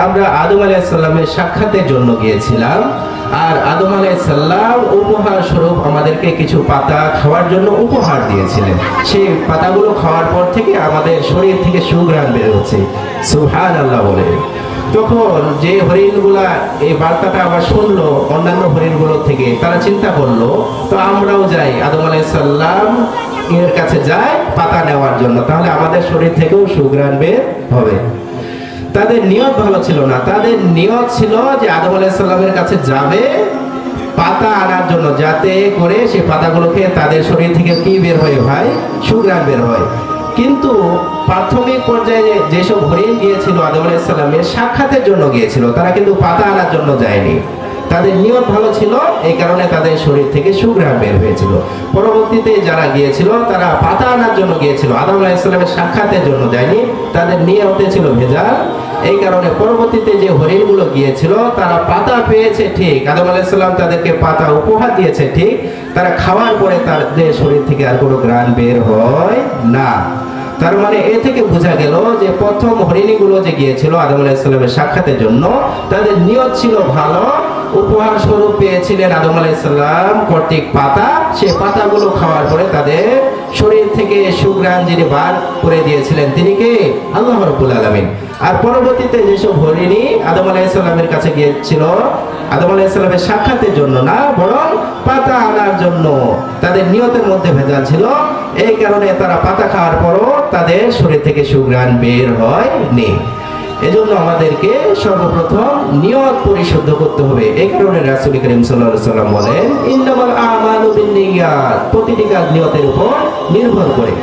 আমরা আদম আলাইহিস সালামের সাক্ষাতের জন্য গিয়েছিলাম, আর আদম আলাইহিস সালাম উপহার স্বরূপ আমাদেরকে কিছু পাতা খাওয়ার জন্য উপহার দিয়েছিলেন। সেই পাতাগুলো খাওয়ার পর থেকে আমাদের শরীর থেকে সুঘ্রাণ বের হচ্ছে, সুবহানাল্লাহ বলে। তখন যে হরিণগুলা এই বার্তাটা আবার শুনলো অন্যান্য হরিণগুলোর থেকে, তারা চিন্তা করলো তো আমরাও যাই, আদম আলাইহিস সালাম এর কাছে যাই পাতা নেওয়ার জন্য, তাহলে আমাদের শরীর থেকেও সুঘ্রাণ বের হবে। তাদের নিয়ত ভালো ছিল না, তাদের নিয়ত ছিল যে আদম আলাইহিস সালামের কাছে যাবে পাতা আনার জন্য, যাতে করে সেই পাতাগুলোকে তাদের শরীর থেকে কি বের হয় ভাই, সুঘ্রাণ বের হয়। কিন্তু প্রাথমিক পর্যায়ে যেসব হরিণ গিয়েছিল আদম আলাইহিস সালামের সাক্ষাতের জন্য গিয়েছিল, তারা কিন্তু পাতা আনার জন্য যায়নি। তাদের নিয়ত ভালো ছিল, এই কারণে তাদের শরীর থেকে সুঘ্রাণ বের হয়েছিল। পরবর্তীতে যারা গিয়েছিল তারা পাতা আনার জন্য গিয়েছিল, আদম আলাইহিস সালামের সাক্ষাতের জন্য যায়নি, তাদের নিয়তে ছিল ভেজাল। এই কারণে পরবর্তীতে যে হরিণগুলো গিয়েছিল তারা পাতা পেয়েছে ঠিক, আদম আলাইহিস সালাম তাদেরকে পাতা উপহার দিয়েছে ঠিক, তারা খাওয়ার পরে তাদের শরীর থেকে আর কোনো ঘ্রাণ বের হয় না। তার মানে এ থেকে বোঝা গেল যে প্রথম হরিণীগুলো যে গিয়েছিল আদম আলাইহিস সালামের সাক্ষাতের জন্য, তাদের নিয়ত ছিল ভালো, উপহার স্বরূপ পেয়েছিলেন আদম আলাইহিস সালাম কর্তৃক পাতা, সেই পাতাগুলো খাওয়ার পরে তাদের শরীর থেকে সুঘ্রাণ যিনি বার করে দিয়েছিলেন তিনি কে? আল্লাহ রাব্বুল আলামিন। আর পরবর্তীতে যেসব হরিণী আদম আলাইহিস সালামের কাছে গিয়েছিল আদম আলাইহিস সালামের সাক্ষাতের জন্য না, বরং পাতা আনার জন্য, তাদের নিয়তের মধ্যে ভেজাল ছিল, এই কারণে তারা পাতা খাওয়ার পরও তাদের শরীর থেকে সুঘ্রাণ বের হয়নি। এজন্য আমাদেরকে সর্বপ্রথম নিয়ত পরিশুদ্ধ করতে হবে। এই কারণে রাসূল করিম সাল্লাল্লাহু আলাইহি ওয়াসাল্লাম বলেন ইন্নামাল আমালু বিন্নিয়াত, প্রতিটি কাজ নিয়তের উপর নির্ভর করে।